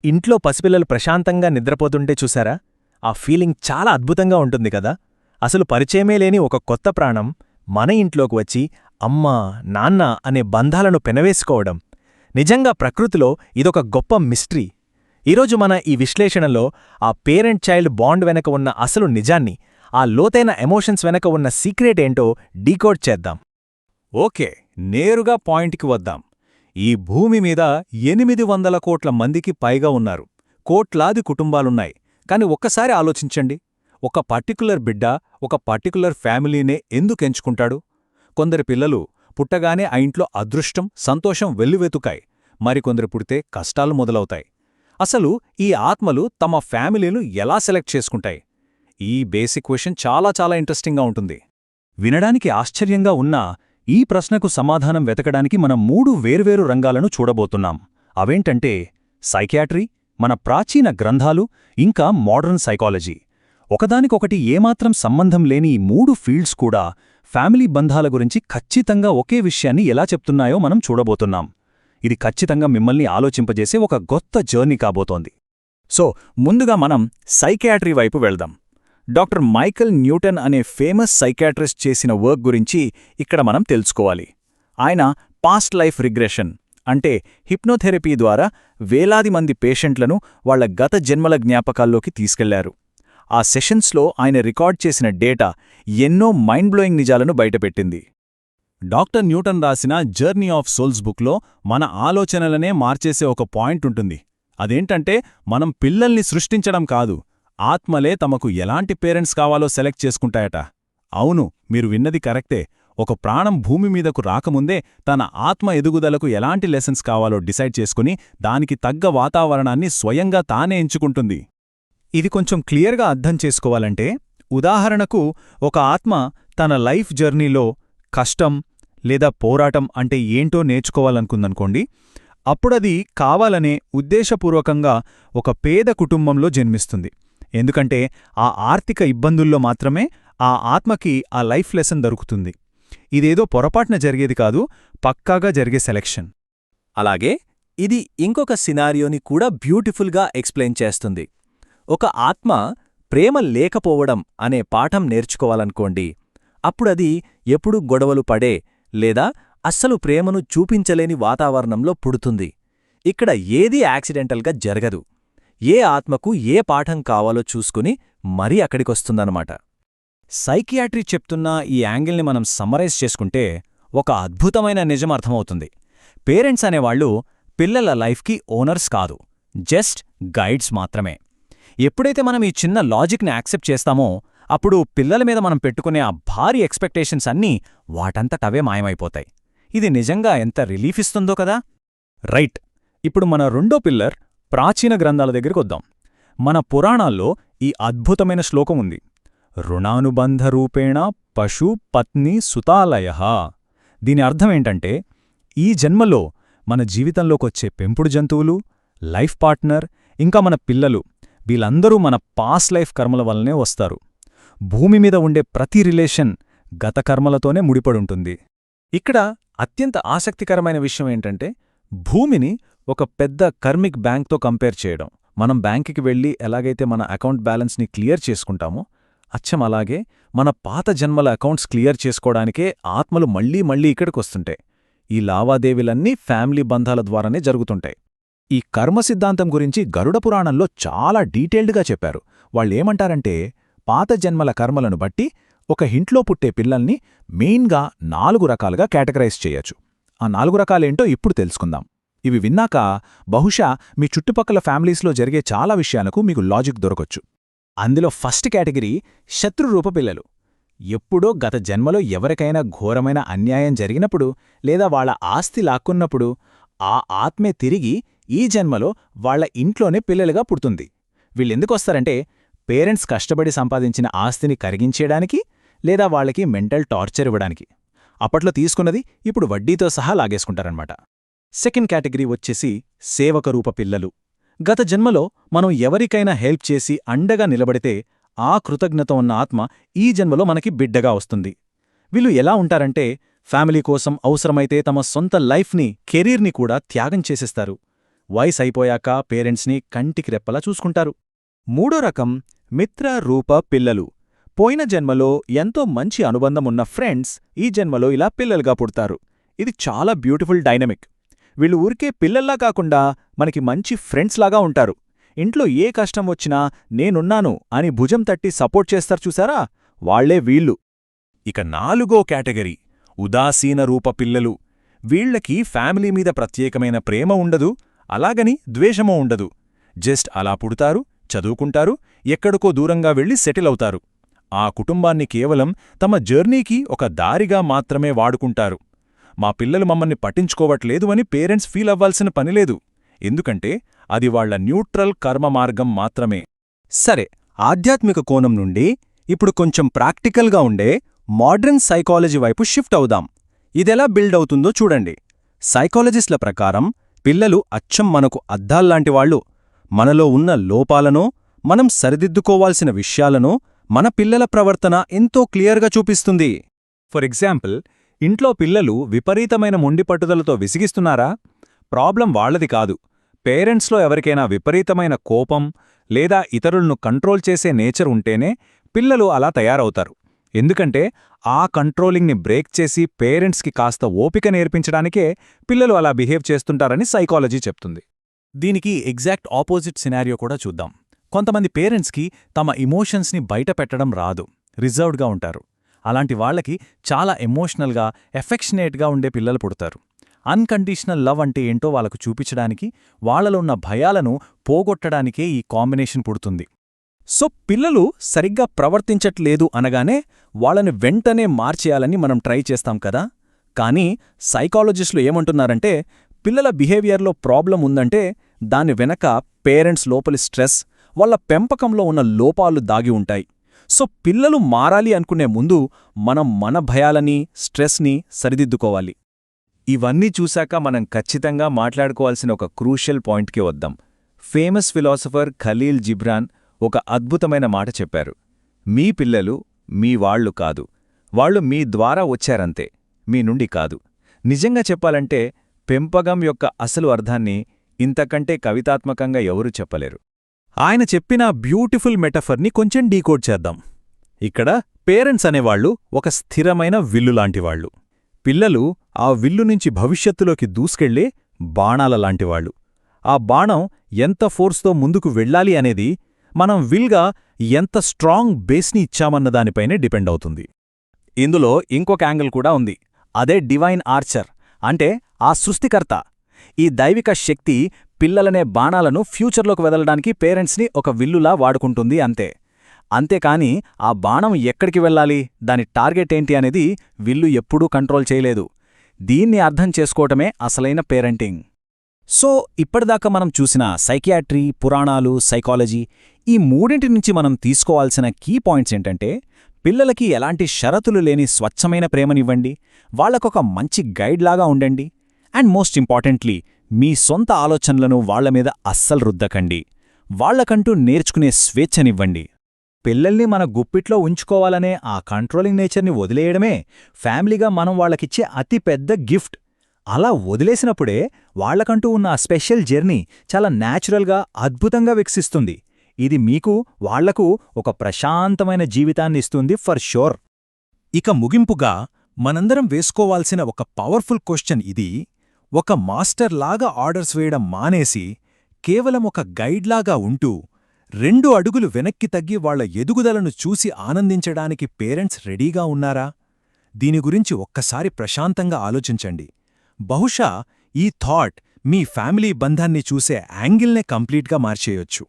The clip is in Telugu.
ఇంట్లో పసిపిల్లలు ప్రశాంతంగా నిద్రపోతుంటే చూశారా? ఆ ఫీలింగ్ చాలా అద్భుతంగా ఉంటుంది కదా. అసలు పరిచయమే లేని ఒక కొత్త ప్రాణం మన ఇంట్లోకి వచ్చి అమ్మా, నాన్న అనే బంధాలను పెనవేసుకోవడం నిజంగా ప్రకృతిలో ఇదొక గొప్ప మిస్టరీ. ఈరోజు మన ఈ విశ్లేషణలో ఆ పేరెంట్ చైల్డ్ బాండ్ వెనక ఉన్న అసలు నిజాన్ని, ఆ లోతైన ఎమోషన్స్ వెనక ఉన్న సీక్రెట్ ఏంటో డీకోడ్ చేద్దాం. ఓకే, నేరుగా పాయింట్కి వద్దాం. ఈ భూమి మీద 800 కోట్ల మందికి పైగా ఉన్నారు. కోట్లాది కుటుంబాలున్నాయి. కాని ఒక్కసారి ఆలోచించండి, ఒక పర్టిక్యులర్ బిడ్డ ఒక పర్టిక్యులర్ ఫ్యామిలీనే ఎందుకెంచుకుంటాడు? కొందరి పిల్లలు పుట్టగానే ఆ ఇంట్లో అదృష్టం, సంతోషం వెల్లువెతుకాయి. మరికొందరు పుడితే కష్టాలు మొదలవుతాయి. అసలు ఈ ఆత్మలు తమ ఫ్యామిలీను ఎలా సెలెక్ట్ చేసుకుంటాయి? ఈ బేసిక్ క్వశ్చన్ చాలా చాలా ఇంట్రెస్టింగ్గా ఉంటుంది. వినడానికి ఆశ్చర్యంగా ఉన్నా ఈ ప్రశ్నకు సమాధానం వెతకడానికి మనం 3 వేర్వేరు రంగాలను చూడబోతున్నాం. అవేంటంటే సైకియాట్రీ, మన ప్రాచీన గ్రంథాలు, ఇంకా మోడర్న్ సైకాలజీ. ఒకదానికొకటి ఏమాత్రం సంబంధం లేని ఈ 3 ఫీల్డ్స్ కూడా ఫ్యామిలీ బంధాల గురించి ఖచ్చితంగా ఒకే విషయాన్ని ఎలా చెప్తున్నాయో మనం చూడబోతున్నాం. ఇది ఖచ్చితంగా మిమ్మల్ని ఆలోచింపజేసే ఒక కొత్త జర్నీ కాబోతోంది. సో ముందుగా మనం సైకియాట్రీ వైపు వెళ్దాం. డాక్టర్ మైకల్ న్యూటన్ అనే ఫేమస్ సైకియాట్రిస్ట్ చేసిన వర్క్ గురించి ఇక్కడ మనం తెలుసుకోవాలి. ఆయన పాస్ట్ లైఫ్ రిగ్రెషన్ అంటే హిప్నోథెరపీ ద్వారా వేలాది మంది పేషెంట్లను వాళ్ల గత జన్మల జ్ఞాపకాల్లోకి తీసుకెళ్లారు. ఆ సెషన్స్లో ఆయన రికార్డ్ చేసిన డేటా ఎన్నో మైండ్ బ్లోయింగ్ నిజాలను బయటపెట్టింది. డాక్టర్ న్యూటన్ రాసిన జర్నీ ఆఫ్ సోల్స్ బుక్లో మన ఆలోచనలనే మార్చేసే ఒక పాయింట్ ఉంటుంది. అదేంటంటే మనం పిల్లల్ని సృష్టించడం కాదు, ఆత్మలే తమకు ఎలాంటి పేరెంట్స్ కావాలో సెలెక్ట్ చేసుకుంటాయట. అవును, మీరు విన్నది కరెక్టే. ఒక ప్రాణం భూమి మీదకు రాకముందే తన ఆత్మ ఎదుగుదలకు ఎలాంటి లెసన్స్ కావాలో డిసైడ్ చేసుకుని దానికి తగ్గ వాతావరణాన్ని స్వయంగా తానే ఎంచుకుంటుంది. ఇది కొంచెం క్లియర్గా అర్థం చేసుకోవాలంటే, ఉదాహరణకు ఒక ఆత్మ తన లైఫ్ జర్నీలో కష్టం లేదా పోరాటం అంటే ఏంటో నేర్చుకోవాలనుకుందనుకోండి. అప్పుడది కావాలనే ఉద్దేశపూర్వకంగా ఒక పేద కుటుంబంలో జన్మిస్తుంది. ఎందుకంటే ఆ ఆర్థిక ఇబ్బందుల్లో మాత్రమే ఆ ఆత్మకి ఆ లైఫ్ లెసన్ దొరుకుతుంది. ఇదేదో పొరపాటున జరిగేది కాదు, పక్కాగా జరిగే సెలెక్షన్. అలాగే ఇది ఇంకొక సినారియోని కూడా బ్యూటిఫుల్గా ఎక్స్ప్లెయిన్ చేస్తుంది. ఒక ఆత్మ ప్రేమ లేకపోవడం అనే పాఠం నేర్చుకోవాలనుకోండి. అప్పుడది ఎప్పుడూ గొడవలు పడే లేదా అస్సలు ప్రేమను చూపించలేని వాతావరణంలో పుడుతుంది. ఇక్కడ ఏదీ యాక్సిడెంటల్గా జరగదు. ఏ ఆత్మకు ఏ పాఠం కావాలో చూసుకుని మరీ అక్కడికొస్తుందన్నమాట. సైకియాట్రీ చెప్తున్న ఈ యాంగిల్ని మనం సమ్మరైజ్ చేసుకుంటే ఒక అద్భుతమైన నిజం అర్థమవుతుంది. పేరెంట్స్ అనేవాళ్లు పిల్లల లైఫ్కి ఓనర్స్ కాదు, జస్ట్ గైడ్స్ మాత్రమే. ఎప్పుడైతే మనం ఈ చిన్న లాజిక్ని యాక్సెప్ట్ చేస్తామో అప్పుడు పిల్లల మీద మనం పెట్టుకునే ఆ భారీ ఎక్స్పెక్టేషన్స్ అన్నీ వాటంతటవే మాయమైపోతాయి. ఇది నిజంగా ఎంత రిలీఫ్ ఇస్తుందో కదా. రైట్, ఇప్పుడు మన రెండో పిల్లర్ ప్రాచీన గ్రంథాల దగ్గరికొద్దాం. మన పురాణాల్లో ఈ అద్భుతమైన శ్లోకం ఉంది. రుణానుబంధరూపేణ పశు పత్ని సుతాలయః. దీని అర్థమేంటంటే, ఈ జన్మలో మన జీవితంలోకొచ్చే పెంపుడు జంతువులు, లైఫ్ పార్ట్నర్, ఇంకా మన పిల్లలు, వీళ్ళందరూ మన పాస్ట్ లైఫ్ కర్మల వల్లనే వస్తారు. భూమి మీద ఉండే ప్రతి రిలేషన్ గత కర్మలతోనే ముడిపడుంటుంది. ఇక్కడ అత్యంత ఆసక్తికరమైన విషయం ఏంటంటే, భూమిని ఒక పెద్ద కర్మిక్ బ్యాంక్తో కంపేర్ చేయడం. మనం బ్యాంకుకి వెళ్ళి ఎలాగైతే మన అకౌంట్ బ్యాలెన్స్ని క్లియర్ చేసుకుంటామో, అచ్చం అలాగే మన పాత జన్మల అకౌంట్స్ క్లియర్ చేసుకోవడానికే ఆత్మలు మళ్లీ మళ్లీ ఇక్కడికొస్తుంటాయి. ఈ లావాదేవీలన్నీ ఫ్యామిలీ బంధాల ద్వారానే జరుగుతుంటాయి. ఈ కర్మ సిద్ధాంతం గురించి గరుడ పురాణంలో చాలా డీటెయిల్డ్గా చెప్పారు. వాళ్ళేమంటారంటే, పాత జన్మల కర్మలను బట్టి ఒక ఇంట్లో పుట్టే పిల్లల్ని మెయిన్గా 4 రకాలుగా కేటగరైజ్ చేయొచ్చు. ఆ 4 రకాలేంటో ఇప్పుడు తెలుసుకుందాం. ఇవి విన్నాక బహుశా మీ చుట్టుపక్కల ఫ్యామిలీస్లో జరిగే చాలా విషయాలకు మీకు లాజిక్ దొరకొచ్చు. అందులో ఫస్ట్ కేటగిరీ శత్రురూప పిల్లలు. ఎప్పుడో గత జన్మలో ఎవరికైనా ఘోరమైన అన్యాయం జరిగినప్పుడు లేదా వాళ్ల ఆస్తి లాక్కున్నప్పుడు ఆ ఆత్మే తిరిగి ఈ జన్మలో వాళ్ల ఇంట్లోనే పిల్లలుగా పుడుతుంది. వీళ్ళెందుకొస్తారంటే, పేరెంట్స్ కష్టపడి సంపాదించిన ఆస్తిని కరిగించేయడానికి లేదా వాళ్లకి మెంటల్ టార్చర్ ఇవ్వడానికి. అప్పట్లో తీసుకున్నది ఇప్పుడు వడ్డీతో సహా లాగేసుకుంటారన్నమాట. సెకండ్ కేటగిరీ వచ్చేసి సేవకరూప పిల్లలు. గత జన్మలో మనం ఎవరికైనా హెల్ప్ చేసి అండగా నిలబడితే ఆ కృతజ్ఞత ఉన్న ఆత్మ ఈ జన్మలో మనకి బిడ్డగా వస్తుంది. వీళ్ళు ఎలా ఉంటారంటే, ఫ్యామిలీ కోసం అవసరమైతే తమ సొంత లైఫ్ని, కెరీర్ని కూడా త్యాగం చేసేస్తారు. వయసైపోయాక పేరెంట్స్ని కంటికి రెప్పలా చూసుకుంటారు. మూడో రకం మిత్ర రూప పిల్లలు. పోయిన జన్మలో ఎంతో మంచి అనుబంధమున్న ఫ్రెండ్స్ ఈ జన్మలో ఇలా పిల్లలుగా పుడతారు. ఇది చాలా బ్యూటిఫుల్ డైనమిక్. వీళ్ళు ఊరికే పిల్లల్లా కాకుండా మనకి మంచి ఫ్రెండ్స్లాగా ఉంటారు. ఇంట్లో ఏ కష్టం వచ్చినా నేనున్నాను అని భుజం తట్టి సపోర్ట్ చేస్తారు చూసారా, వాళ్లే వీళ్ళు. ఇక నాలుగో కేటగిరీ ఉదాసీన రూప పిల్లలు. వీళ్లకి ఫ్యామిలీ మీద ప్రత్యేకమైన ప్రేమ ఉండదు, అలాగని ద్వేషమూ ఉండదు. జస్ట్ అలా పుడతారు, చదువుకుంటారు, ఎక్కడికో దూరంగా వెళ్లి సెటిల్ అవుతారు. ఆ కుటుంబాన్ని కేవలం తమ జర్నీకి ఒక దారిగా మాత్రమే వాడుకుంటారు. మా పిల్లలు మమ్మల్ని పట్టించుకోవట్లేదు అని పేరెంట్స్ ఫీల్ అవ్వాల్సిన పనిలేదు, ఎందుకంటే అది వాళ్ల న్యూట్రల్ కర్మ మార్గం మాత్రమే. సరే, ఆధ్యాత్మిక కోణం నుండి ఇప్పుడు కొంచెం ప్రాక్టికల్గా ఉండే మోడర్న్ సైకాలజీ వైపు షిఫ్ట్ అవుదాం. ఇదెలా బిల్డ్ అవుతుందో చూడండి. సైకాలజిస్టుల ప్రకారం పిల్లలు అచ్చం మనకు అద్దాల్లాంటివాళ్లు. మనలో ఉన్న లోపాలనో, మనం సరిదిద్దుకోవాల్సిన విషయాలనో మన పిల్లల ప్రవర్తన ఎంతో క్లియర్గా చూపిస్తుంది. ఫర్ ఎగ్జాంపుల్, ఇంట్లో పిల్లలు విపరీతమైన మొండిపట్టుదలతో విసిగిస్తున్నారా? ప్రాబ్లం వాళ్లది కాదు. పేరెంట్స్లో ఎవరికైనా విపరీతమైన కోపం లేదా ఇతరులను కంట్రోల్ చేసే నేచర్ ఉంటేనే పిల్లలు అలా తయారవుతారు. ఎందుకంటే ఆ కంట్రోలింగ్ని బ్రేక్ చేసి పేరెంట్స్కి కాస్త ఓపిక నేర్పించడానికే పిల్లలు అలా బిహేవ్ చేస్తుంటారని సైకాలజీ చెప్తుంది. దీనికి ఎగ్జాక్ట్ ఆపోజిట్ సినారియో కూడా చూద్దాం. కొంతమంది పేరెంట్స్కి తమ ఇమోషన్స్ని బయటపెట్టడం రాదు, రిజర్వ్డ్గా ఉంటారు. అలాంటి వాళ్లకి చాలా ఎమోషనల్గా, ఎఫెక్షనేట్గా ఉండే పిల్లలు పుడతారు. అన్కండిషనల్ లవ్ అంటే ఏంటో వాళ్ళకు చూపించడానికి, వాళ్లలో ఉన్న భయాలను పోగొట్టడానికే ఈ కాంబినేషన్ పుడుతుంది. సో పిల్లలు సరిగ్గా ప్రవర్తించట్లేదు అనగానే వాళ్ళని వెంటనే మార్చేయాలని మనం ట్రై చేస్తాం కదా. కానీ సైకాలజిస్టులు ఏమంటున్నారంటే, పిల్లల బిహేవియర్లో ప్రాబ్లం ఉందంటే దాని వెనక పేరెంట్స్ లోపలి స్ట్రెస్, వాళ్ళ పెంపకంలో ఉన్న లోపాలు దాగి ఉంటాయి. సో పిల్లలు మారాలి అనుకునే ముందు మనం మన భయాలని, స్ట్రెస్ని సరిదిద్దుకోవాలి. ఇవన్నీ చూశాక మనం ఖచ్చితంగా మాట్లాడుకోవాల్సిన ఒక క్రూషియల్ పాయింట్కి వద్దాం. ఫేమస్ ఫిలాసఫర్ ఖలీల్ జిబ్రాన్ ఒక అద్భుతమైన మాట చెప్పారు. మీ పిల్లలు మీ వాళ్లు కాదు, వాళ్లు మీ ద్వారా వచ్చారంతే, మీ నుండి కాదు. నిజంగా చెప్పాలంటే పెంపకం యొక్క అసలు అర్థాన్ని ఇంతకంటే కవితాత్మకంగా ఎవరూ చెప్పలేరు. ఆయన చెప్పిన బ్యూటిఫుల్ మెటఫర్ని కొంచెం డీకోడ్ చేద్దాం. ఇక్కడ పేరెంట్స్ అనేవాళ్లు ఒక స్థిరమైన విల్లులాంటివాళ్లు. పిల్లలు ఆ విల్లు నుంచి భవిష్యత్తులోకి దూసుకెళ్లే బాణాలలాంటివాళ్లు. ఆ బాణం ఎంత ఫోర్స్తో ముందుకు వెళ్ళాలి అనేది మనం విల్గా ఎంత స్ట్రాంగ్ బేస్ని ఇచ్చామన్నదానిపైనే డిపెండ్ అవుతుంది. ఇందులో ఇంకొక యాంగిల్ కూడా ఉంది. అదే డివైన్ ఆర్చర్, అంటే ఆ సృష్టికర్త. ఈ దైవిక శక్తి పిల్లలనే బాణాలను ఫ్యూచర్లోకి వెదలడానికి పేరెంట్స్ని ఒక విల్లులా వాడుకుంటుంది అంతే. అంతేకాని ఆ బాణం ఎక్కడికి వెళ్ళాలి, దాని టార్గెట్ ఏంటి అనేది విల్లు ఎప్పుడూ కంట్రోల్ చేయలేదు. దీన్ని అర్థం చేసుకోవటమే అసలైన పేరెంటింగ్. సో ఇప్పటిదాకా మనం చూసిన సైకియాట్రీ, పురాణాలు, సైకాలజీ, ఈ మూడింటి నుంచి మనం తీసుకోవాల్సిన కీ పాయింట్స్ ఏంటంటే, పిల్లలకి ఎలాంటి షరతులు లేని స్వచ్ఛమైన ప్రేమనివ్వండి, వాళ్లకొక మంచి గైడ్లాగా ఉండండి, అండ్ మోస్ట్ ఇంపార్టెంట్లీ మీ సొంత ఆలోచనలను వాళ్లమీద అస్సలు రుద్దకండి. వాళ్లకంటూ నేర్చుకునే స్వేచ్ఛనివ్వండి. పిల్లల్ని మన గుప్పిట్లో ఉంచుకోవాలనే ఆ కంట్రోలింగ్ నేచర్ని వదిలేయడమే ఫ్యామిలీగా మనం వాళ్లకిచ్చే అతి పెద్ద గిఫ్ట్. అలా వదిలేసినప్పుడే వాళ్లకంటూ ఉన్న ఆ స్పెషల్ జర్నీ చాలా న్యాచురల్గా, అద్భుతంగా వికసిస్తుంది. ఇది మీకు, వాళ్లకు ఒక ప్రశాంతమైన జీవితాన్ని ఇస్తుంది ఫర్ షూర్. ఇక ముగింపుగా మనందరం వేసుకోవాల్సిన ఒక పవర్ఫుల్ క్వశ్చన్ ఇది. ఒక మాస్టర్లాగా ఆర్డర్స్ వేయడం మానేసి కేవలం ఒక గైడ్లాగా ఉంటూ 2 అడుగులు వెనక్కి తగ్గి వాళ్ల ఎదుగుదలను చూసి ఆనందించడానికి పేరెంట్స్ రెడీగా ఉన్నారా? దీని గురించి ఒక్కసారి ప్రశాంతంగా ఆలోచించండి. బహుశా ఈ థాట్ మీ ఫ్యామిలీ బంధాన్ని చూసే యాంగిల్నే కంప్లీట్గా మార్చేయొచ్చు.